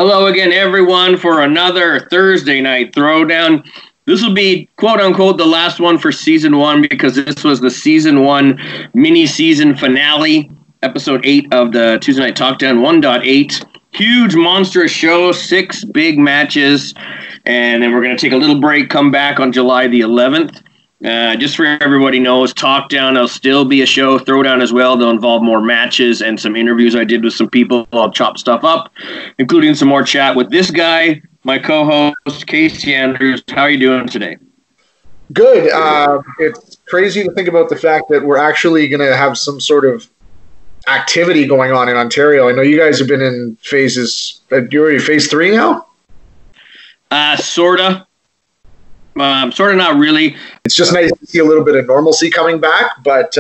Hello again, everyone, for another Thursday Night ThrowDown. This will be, quote-unquote, the last one for Season 1 because this was the Season 1 mini-season finale, Episode 8 of the Tuesday Night TalkDown 1.8. Huge, monstrous show, 6 big matches, and then we're going to take a little break, come back on July the 11th. Just for everybody knows, TalkDown will still be a show, ThrowDown as well. They'll involve more matches and some interviews I did with some people. I'll chop stuff up, including some more chat with this guy, my co-host, Casey Andrews. How are you doing today? Good. It's crazy to think about the fact that we're actually going to have some sort of activity going on in Ontario. I know you guys have been in phases. You're in phase 3 now? Sorta. Sort of, not really. It's just nice to see a little bit of normalcy coming back, but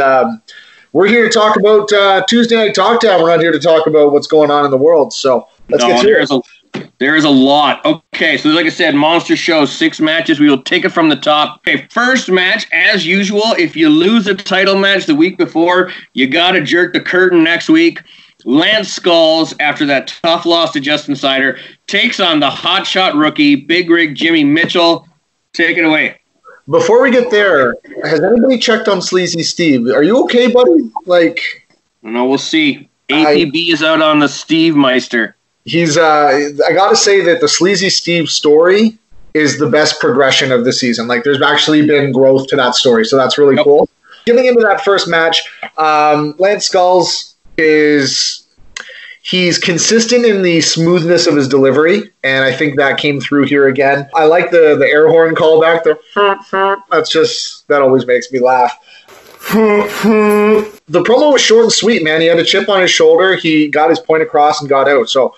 we're here to talk about Tuesday Night TalkDown. We're not here to talk about what's going on in the world, so let's get to it. There is a lot. Okay, so like I said, monster show, 6 matches. We will take it from the top. Okay, first match, as usual, if you lose a title match the week before, you got to jerk the curtain next week. Lance SKULLZ, after that tough loss to Justin Sider, takes on the hotshot rookie, Big Rig Jimmy Mitchell. Take it away. Before we get there, has anybody checked on Sleazy Steve? Are you okay, buddy? No, we'll see. APB is out on the Steve Meister. He's, I got to say that the Sleazy Steve story is the best progression of the season. There's actually been growth to that story, so that's really cool. Getting into that first match, Lance SKULLZ he's consistent in the smoothness of his delivery, and I think that came through here again. I like the air horn callback. That always makes me laugh. The promo was short and sweet, man. He had a chip on his shoulder. He got his point across and got out. So,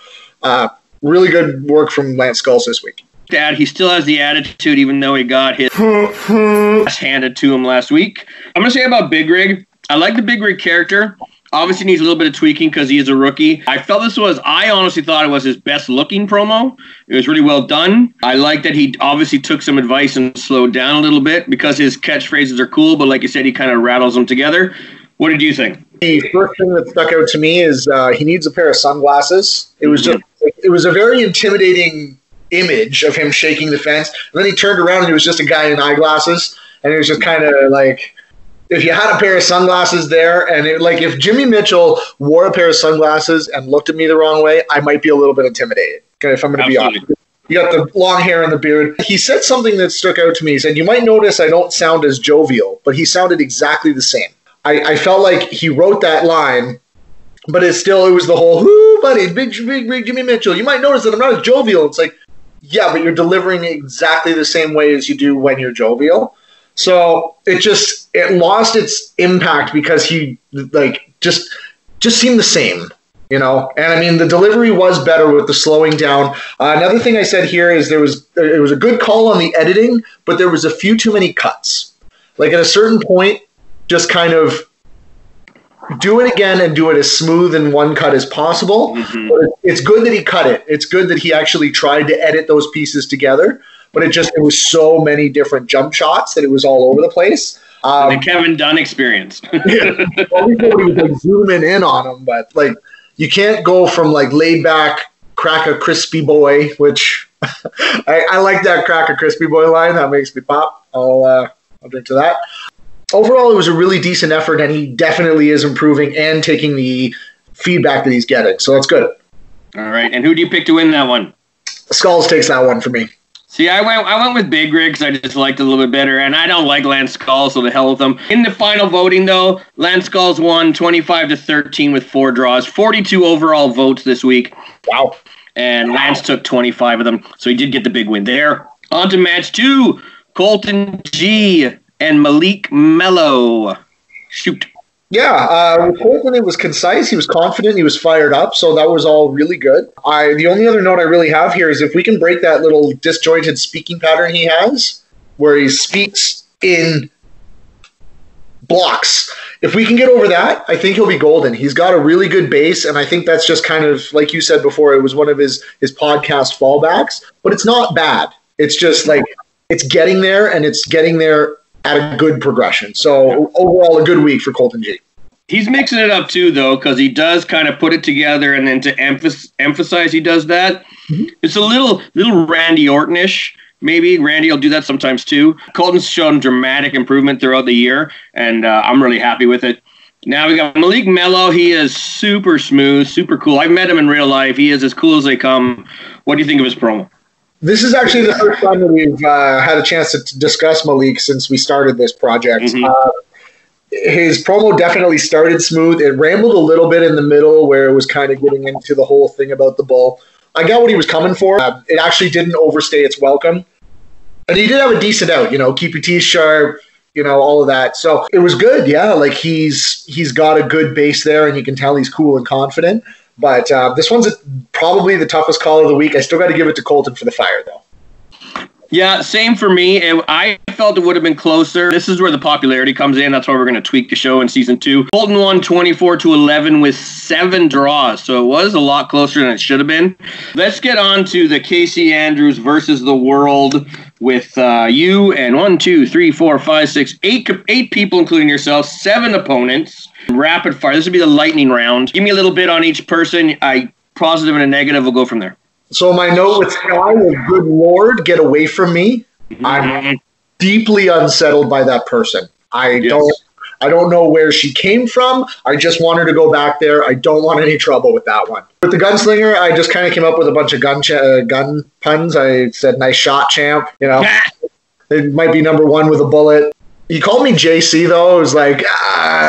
really good work from Lance SKULLZ this week. Dad, he still has the attitude, even though he got his ass handed to him last week. I'm going to say about Big Rig, I like the Big Rig character. Obviously needs a little bit of tweaking because he is a rookie. I honestly thought it was his best looking promo. It was really well done. I like that he obviously took some advice and slowed down a little bit because his catchphrases are cool, but like you said, he kind of rattles them together. What did you think? The first thing that stuck out to me is he needs a pair of sunglasses. It was it was a very intimidating image of him shaking the fence. And then he turned around and he was just a guy in eyeglasses. And it was just kind of like, if you had a pair of sunglasses there, and if Jimmy Mitchell wore a pair of sunglasses and looked at me the wrong way, I might be a little bit intimidated, if I'm going to be honest. You got the long hair and the beard. He said something that stuck out to me. He said, you might notice I don't sound as jovial, but he sounded exactly the same. I felt like he wrote that line, but it was the whole, whoo, buddy, big Jimmy Mitchell. You might notice that I'm not as jovial. It's like, yeah, but you're delivering exactly the same way as you do when you're jovial. So it lost its impact because he just seemed the same, And I mean, the delivery was better with the slowing down. Another thing I said here is it was a good call on the editing, but there was a few too many cuts. At a certain point, just kind of do it again and do it as smooth in one cut as possible. Mm-hmm. But it's good that he cut it. It's good that he actually tried to edit those pieces together. But it was so many different jump shots that it was all over the place. The Kevin Dunn experience. Yeah. Well, we thought he was zooming in on him, but you can't go from laid back, crack a crispy boy, which I like that crack a crispy boy line. That makes me pop. I'll drink to that. Overall, it was a really decent effort, and he definitely is improving and taking the feedback that he's getting. So that's good. All right, and who do you pick to win that one? SKULLZ takes that one for me. See, I went with Big Rig because I just liked it a little bit better, and I don't like Lance SKULLZ, so the hell with him. In the final voting, though, Lance SKULLZ won 25-13 with 4 draws, 42 overall votes this week. Wow. And Lance took 25 of them, so he did get the big win there. On to match 2, Colton G and Malik Mello. Shoot. Yeah, with Colton, it was concise. He was confident. He was fired up. So that was all really good. The only other note I really have here is if we can break that little disjointed speaking pattern he has, where he speaks in blocks. If we can get over that, I think he'll be golden. He's got a really good base, and I think that's just kind of, like you said before, it was one of his podcast fallbacks. But it's not bad. It's just it's getting there, and it's getting there at a good progression. So overall, a good week for Colton G. He's mixing it up too, though, because he does kind of put it together, and then to emphasize he does that. It's a little Randy Orton-ish. Maybe Randy will do that sometimes too. Colton's shown dramatic improvement throughout the year, and I'm really happy with it. Now we got Malik Mello. He is super smooth, super cool. I've met him in real life. He is as cool as they come. What do you think of his promo? This is actually the first time that we've had a chance to discuss Malik since we started this project. His promo definitely started smooth. It rambled a little bit in the middle where it was kind of getting into the whole thing about the bull. I got what he was coming for. It actually didn't overstay its welcome. And he did have a decent out, keep your teeth sharp, all of that. So it was good, yeah. Like he's got a good base there, and you can tell he's cool and confident. But this one's probably the toughest call of the week. I still got to give it to Colton for the fire, though. Yeah, same for me. I felt it would have been closer. This is where the popularity comes in. That's why we're going to tweak the show in season 2. Colton won 24-11 with 7 draws, so it was a lot closer than it should have been. Let's get on to the Casey Andrews versus the world with you and 1, 2, 3, 4, 5, 6, 8 people, including yourself, 7 opponents. Rapid fire. This will be the lightning round. Give me a little bit on each person. Positive and a negative. We'll go from there. So my note with Sky was, good Lord, get away from me. I'm deeply unsettled by that person. I don't know where she came from. I just want her to go back there. I don't want any trouble with that one. With the gunslinger, I just kind of came up with a bunch of gun puns. I said, nice shot, champ. It might be number 1 with a bullet. He called me JC, though. It was like...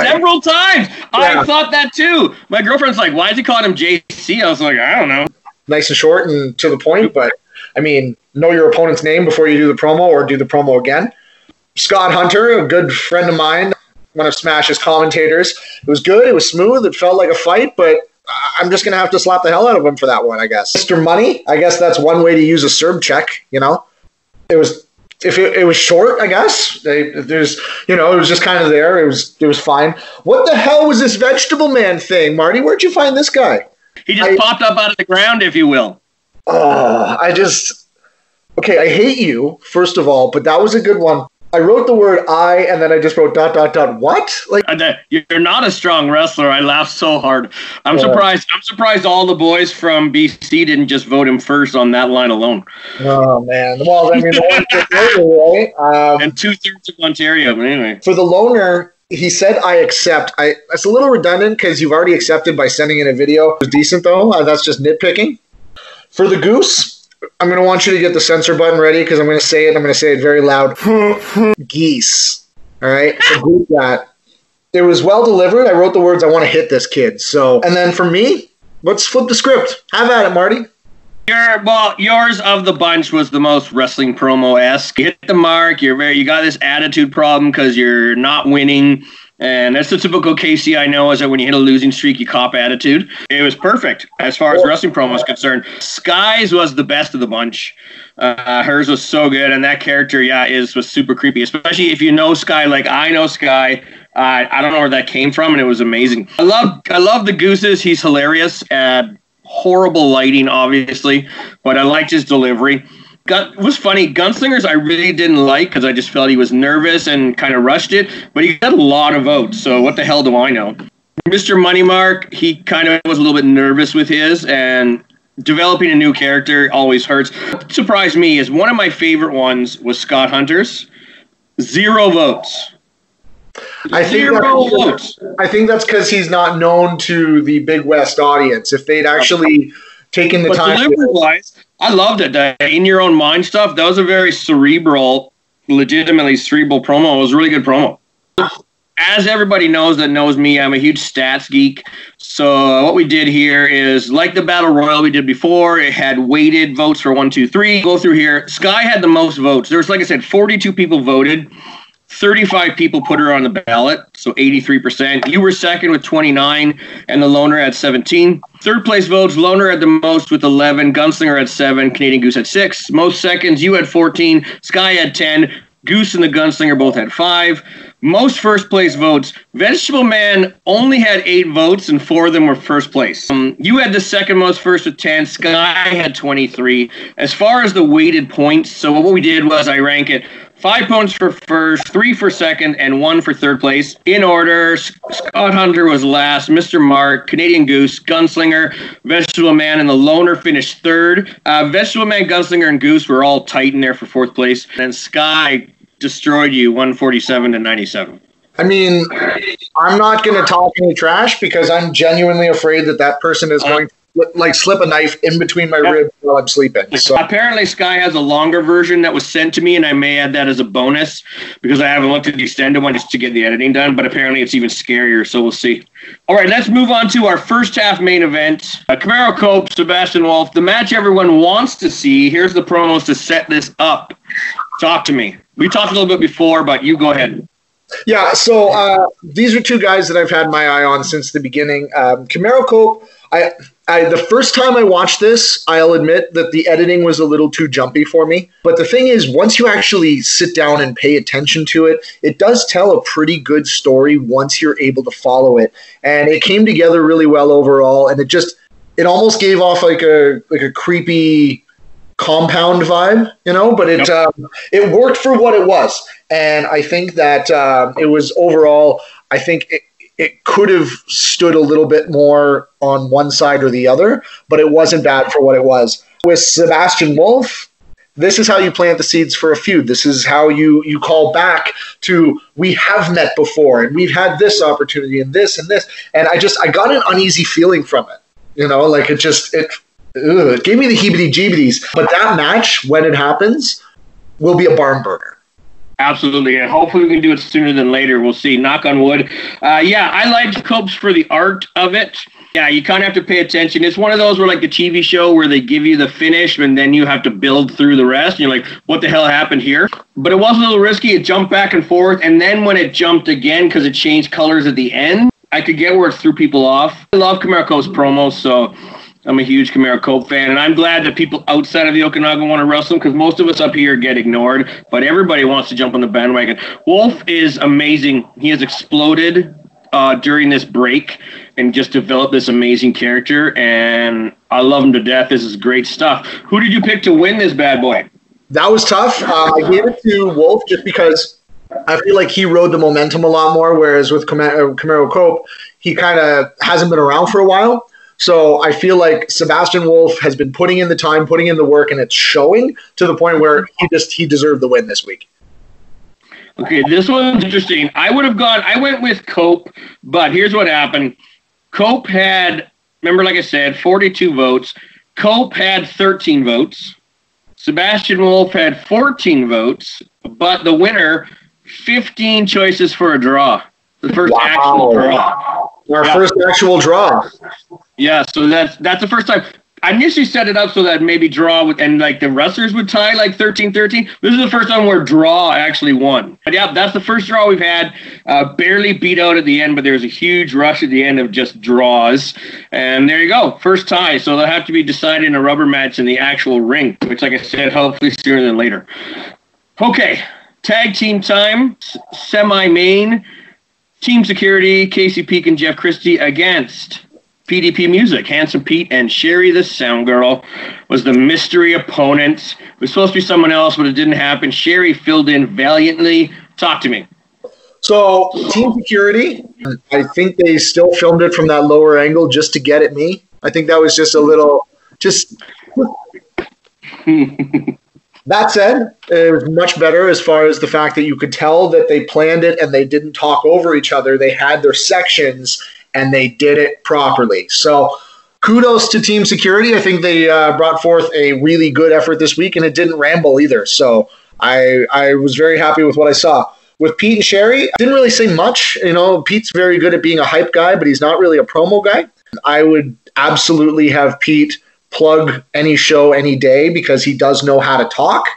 several times. Yeah. I thought that, too. My girlfriend's like, why is he calling him JC? I was like, I don't know. Nice and short and to the point, but, know your opponent's name before you do the promo or do the promo again. Scott Hunter, a good friend of mine, one of Smash's commentators. It was good. It was smooth. It felt like a fight, but I'm just going to have to slap the hell out of him for that one, I guess. Mr. Money, I guess that's one way to use a Serb check, It was... If it was short, I guess it was just kind of there. It was fine. What the hell was this vegetable man thing, Marty? Where'd you find this guy? He just popped up out of the ground, if you will. I hate you, first of all, but that was a good one. I wrote the word I, and then I just wrote ... What? Like, you're not a strong wrestler. I laughed so hard. I'm surprised. I'm surprised all the boys from BC didn't just vote him first on that line alone. Oh man! Well, the one for loner, right? And 2/3 of Ontario. But anyway, for the loner, he said, "I accept." It's a little redundant because you've already accepted by sending in a video. It was decent though. That's just nitpicking. For the goose, I'm going to want you to get the censor button ready because I'm going to say it. I'm going to say it very loud. Geese. All right? So group that. It was well delivered. I wrote the words, I want to hit this kid. And then for me, let's flip the script. Have at it, Marty. Yours of the bunch was the most wrestling promo-esque. You hit the mark. You got this attitude problem because you're not winning. And that's the typical Casey I know, is that when you hit a losing streak, you cop attitude. It was perfect as far as wrestling promo is concerned. Sky's was the best of the bunch. Hers was so good, and that character, was super creepy, especially if you know Sky like I know Sky. I don't know where that came from, and it was amazing. I love the Gooses. He's hilarious. Horrible lighting, obviously, but I liked his delivery. It was funny. Gunslingers I really didn't like because I just felt he was nervous and kind of rushed it, but he got a lot of votes, so what the hell do I know? Mr. Moneymark, he kind of was a little bit nervous with his, and developing a new character always hurts. What surprised me is one of my favorite ones was Scott Hunter's. 0 votes. I think that's because he's not known to the Big West audience. If they'd actually taken the time... Delivery-wise, I loved it. The In Your Own Mind stuff, that was a very legitimately cerebral promo. It was a really good promo. As everybody knows that knows me, I'm a huge stats geek. So what we did here is, like the Battle Royal we did before, it had weighted votes for 1, 2, 3. Go through here. Sky had the most votes. There was, like I said, 42 people voted. 35 people put her on the ballot, so 83%. You were second with 29, and the Loner had 17. Third place votes, Loner had the most with 11, Gunslinger had 7, Canadian Goose had 6. Most seconds, you had 14, Sky had 10, Goose and the Gunslinger both had 5. Most first place votes, Vegetable Man only had 8 votes, and 4 of them were first place. You had the second most first with 10, Sky had 23. As far as the weighted points, so what we did was I rank it 5 points for first, 3 for second, and 1 for third place. In order, Scott Hunter was last, Mr. Mark, Canadian Goose, Gunslinger, Vegetable Man, and the Loner finished third. Vegetable Man, Gunslinger, and Goose were all tight in there for fourth place. And Sky destroyed you 147 to 97. I mean, I'm not going to talk any trash because I'm genuinely afraid that person is going to slip a knife in between my ribs while I'm sleeping. So apparently Sky has a longer version that was sent to me, and I may add that as a bonus because I haven't looked at the extended one just to get the editing done, but apparently it's even scarier, so we'll see. All right, let's move on to our first half main event. CAMARO Cope, Sebastian Wolf, the match everyone wants to see. Here's the promos to set this up. Talk to me. We talked a little bit before, but you go ahead. Yeah, so these are two guys that I've had my eye on since the beginning. CAMARO Cope, the first time I watched this, I'll admit that the editing was a little too jumpy for me. But the thing is, once you actually sit down and pay attention to it, it does tell a pretty good story once you're able to follow it. And it came together really well overall, and it almost gave off like a creepy compound vibe, but it worked for what it was. And I think that it was overall, I think it could have stood a little bit more on one side or the other, but it wasn't bad for what it was. With Sebastian Wolf, this is how you plant the seeds for a feud. This is how you call back to, we have met before, and we've had this opportunity and this and this. And I got an uneasy feeling from it. It gave me the heebie-jeebies. But that match, when it happens, will be a barn burner. Absolutely, and hopefully we can do it sooner than later. We'll see. Knock on wood. I liked Copes for the art of it. Yeah, you kind of have to pay attention. It's one of those where, like the TV show, where they give you the finish and then you have to build through the rest. And you're like, what the hell happened here? But it was a little risky. It jumped back and forth, and then when it jumped again because it changed colors at the end, I could get where it threw people off. I love CAMARO Cope's promos, so I'm a huge CAMARO Cope fan, and I'm glad that people outside of the Okanagan want to wrestle him because most of us up here get ignored, but everybody wants to jump on the bandwagon. Wolf is amazing. He has exploded during this break and just developed this amazing character, and I love him to death. This is great stuff. Who did you pick to win this bad boy? That was tough. I gave it to Wolf just because I feel like he rode the momentum a lot more, whereas with CAMARO Cope, he kind of hasn't been around for a while. So I feel like Sebastian Wolf has been putting in the time, putting in the work, and it's showing to the point where he deserved the win this week. Okay, this one's interesting. I went with Cope, but here's what happened. Cope had, remember, like I said, 42 votes. Cope had 13 votes. Sebastian Wolf had 14 votes, but the winner, 15 choices for a draw. The first actual draw. Our first actual draw. Yeah, so that's the first time. I initially set it up so that maybe draw and like the wrestlers would tie like 13-13. This is the first time where draw actually won. But yeah, that's the first draw we've had. Barely beat out at the end, but there was a huge rush at the end of just draws. And there you go, first tie. So they'll have to be decided in a rubber match in the actual ring, which, like I said, hopefully sooner than later. Okay, tag team time, semi-main. Team Security, Casey Peak and Jeff Christie against PDP Music. Handsome Pete and Sherry the Sound Girl was the mystery opponent. It was supposed to be someone else, but it didn't happen. Sherry filled in valiantly. Talk to me. So, Team Security, I think they still filmed it from that lower angle just to get at me. I think that was just a little, That said, it was much better as far as the fact that you could tell that they planned it and they didn't talk over each other. They had their sections and they did it properly. So kudos to Team Security. I think they brought forth a really good effort this week, and it didn't ramble either. So I was very happy with what I saw. With Pete and Sherry, I didn't really say much. Pete's very good at being a hype guy, but he's not really a promo guy. I would absolutely have Pete plug any show any day because he does know how to talk,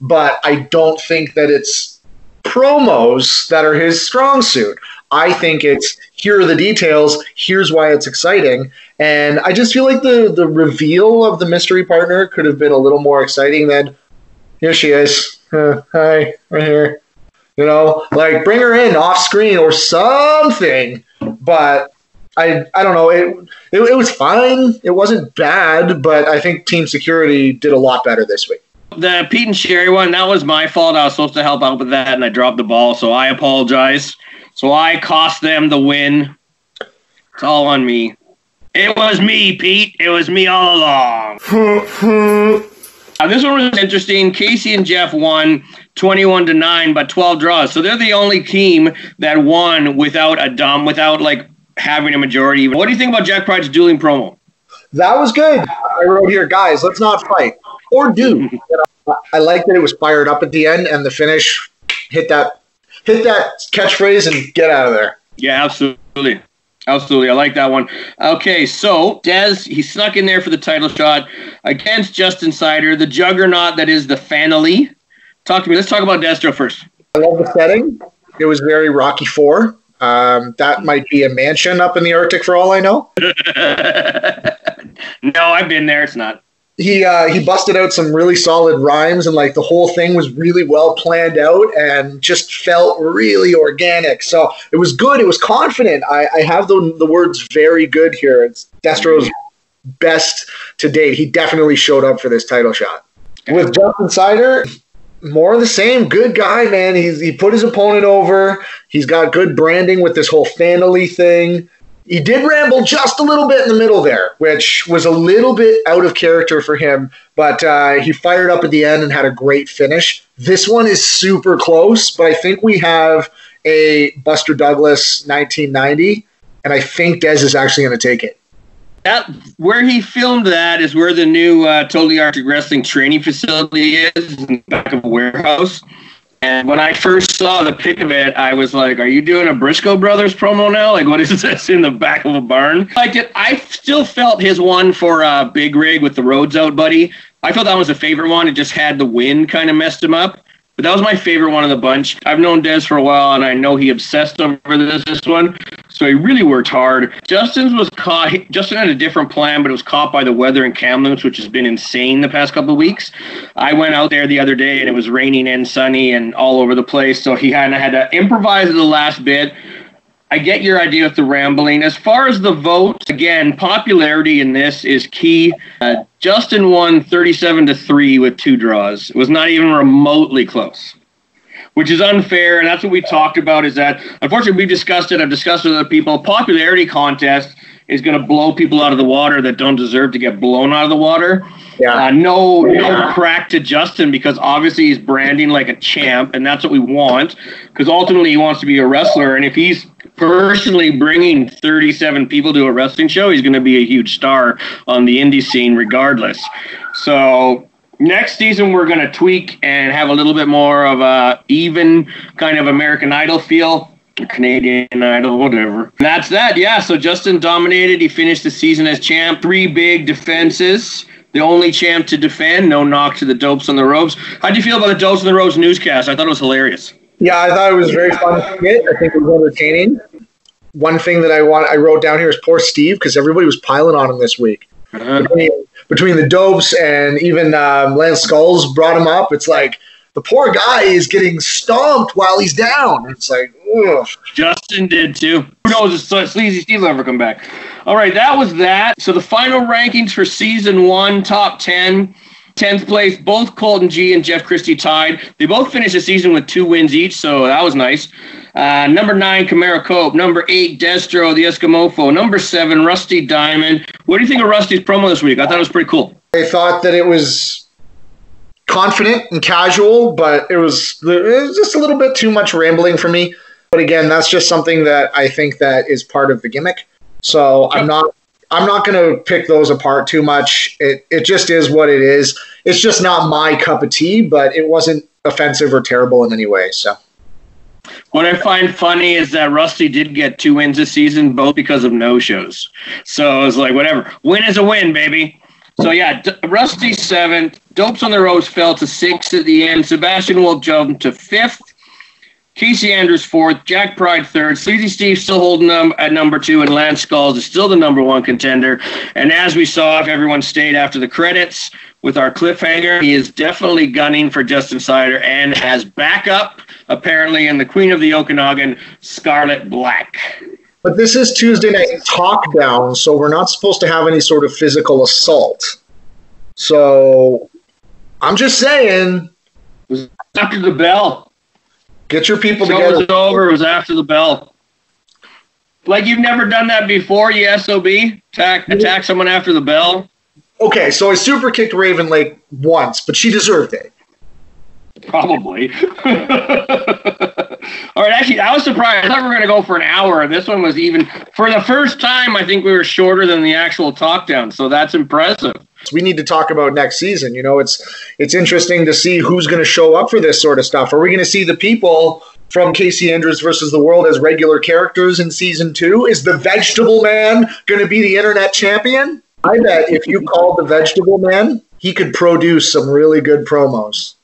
but I don't think that it's promos that are his strong suit. I think it's, here are the details, here's why it's exciting, and I just feel like the reveal of the mystery partner could have been a little more exciting than, here she is, hi, right here, like bring her in off screen or something, but I don't know. It was fine. It wasn't bad, but I think Team Security did a lot better this week. the Pete and Sherry one, that was my fault. I was supposed to help out with that, and I dropped the ball, so I apologize. So I cost them the win. It's all on me. It was me, Pete. It was me all along. This one was interesting. Casey and Jeff won 21-9, but 12 draws. So they're the only team that won without like having a majority. What do you think about Jack Pride's dueling promo? That was good. I wrote here, guys, let's not fight. Or do. I like that it was fired up at the end, and the finish hit that catchphrase and get out of there. Yeah, absolutely. Absolutely. I like that one. Okay, so Dez, he snuck in there for the title shot against Justin Sider, the juggernaut that is the Fanally. Talk to me. Let's talk about Destro first. I love the setting. It was very Rocky IV. That might be a mansion up in the Arctic for all I know. No, I've been there. It's not. He busted out some really solid rhymes, and like the whole thing was really well planned out and just felt really organic. So it was good. It was confident. I have the words very good here. It's Destro's best to date. He definitely showed up for this title shot. With Justin Sider, more of the same. Good guy, man. He put his opponent over. He's got good branding with this whole Fanally thing. He did ramble just a little bit in the middle there, which was a little bit out of character for him, but he fired up at the end and had a great finish. This one is super close, but I think we have a Buster Douglas 1990, and I think Dez is actually going to take it. Where he filmed that is where the new Totally Arctic Wrestling training facility is, in the back of a warehouse. And when I first saw the pic of it, I was like, are you doing a Briscoe Brothers promo now? Like, what is this in the back of a barn? I still felt his one for Big Rig with the Roads Out Buddy. I felt that was a favorite one. It just had the wind kind of messed him up. But that was my favorite one of the bunch. I've known Dez for a while, and I know he obsessed over this one. So he really worked hard. Justin had a different plan, but it was caught by the weather in Kamloops, which has been insane the past couple of weeks. I went out there the other day, and it was raining and sunny and all over the place. So he had to improvise at the last bit. I get your idea with the rambling. As far as the vote, again, popularity in this is key. Justin won 37-3 with 2 draws. It was not even remotely close, which is unfair, and that's what we talked about, is that, unfortunately, we've discussed it. I've discussed it with other people. Popularity contest is going to blow people out of the water that don't deserve to get blown out of the water. Yeah. No crack to Justin, because obviously he's branding like a champ, and that's what we want, because ultimately he wants to be a wrestler, and if he's personally bringing 37 people to a wrestling show, he's going to be a huge star on the indie scene regardless. So next season we're going to tweak and have a little bit more of a even kind of American Idol feel. Canadian Idol, whatever. That's that, yeah. So Justin dominated. He finished the season as champ. 3 big defenses. The only champ to defend. No knock to the Dopes on the Ropes. How'd you feel about the Dopes on the Ropes newscast? I thought it was hilarious. Yeah, I thought it was very fun to get. I think it was entertaining. One thing that I wrote down here is poor Steve, because everybody was piling on him this week. Between the Dopes and even Lance SKULLZ brought him up, it's like, the poor guy is getting stomped while he's down. It's like, ugh. Justin did too. Who knows if Sleazy Steve will ever come back. All right, that was that. So the final rankings for Season 1, top 10. 10th place, both Colton G and Jeff Christie tied. They both finished the season with 2 wins each, so that was nice. Number 9, CAMARO Cope. Number 8, Destro, the Eskimofo. Number 7, Rusty Diamond. What do you think of Rusty's promo this week? I thought it was pretty cool. I thought that it was confident and casual, but it was just a little bit too much rambling for me. But again, that's just something that I think that is part of the gimmick. So I'm not going to pick those apart too much. It just is what it is. It's just not my cup of tea, but it wasn't offensive or terrible in any way. So what I find funny is that Rusty did get 2 wins this season, both because of no-shows. So I was like, whatever. Win is a win, baby. So yeah, Rusty 7th. Dopes on the Ropes fell to 6th at the end. Sebastian Wolf jumped to 5th. Casey Andrews 4th, Jack Pride 3rd, Sleazy Steve still holding them at number 2, and Lance SKULLZ is still the number 1 contender. And as we saw, if everyone stayed after the credits with our cliffhanger, he is definitely gunning for Justin Sider and has backup, apparently, in the Queen of the Okanagan, Scarlet Black. But this is Tuesday Night TalkDown, so we're not supposed to have any sort of physical assault. So I'm just saying. It was after the bell. Get your people Show together. was over. It was after the bell. Like you've never done that before, you SOB? Attack someone after the bell? Okay, so I super kicked Raven Lake once, but she deserved it. Probably. All right, actually, I was surprised. I thought we were going to go for an hour. This one was even, for the first time, I think we were shorter than the actual TalkDown, so that's impressive. We need to talk about next season. You know, it's interesting to see who's going to show up for this sort of stuff. Are we going to see the people from Casey Andrews versus the World as regular characters in season 2? Is the Vegetable Man going to be the internet champion? I bet if you called the Vegetable Man, he could produce some really good promos.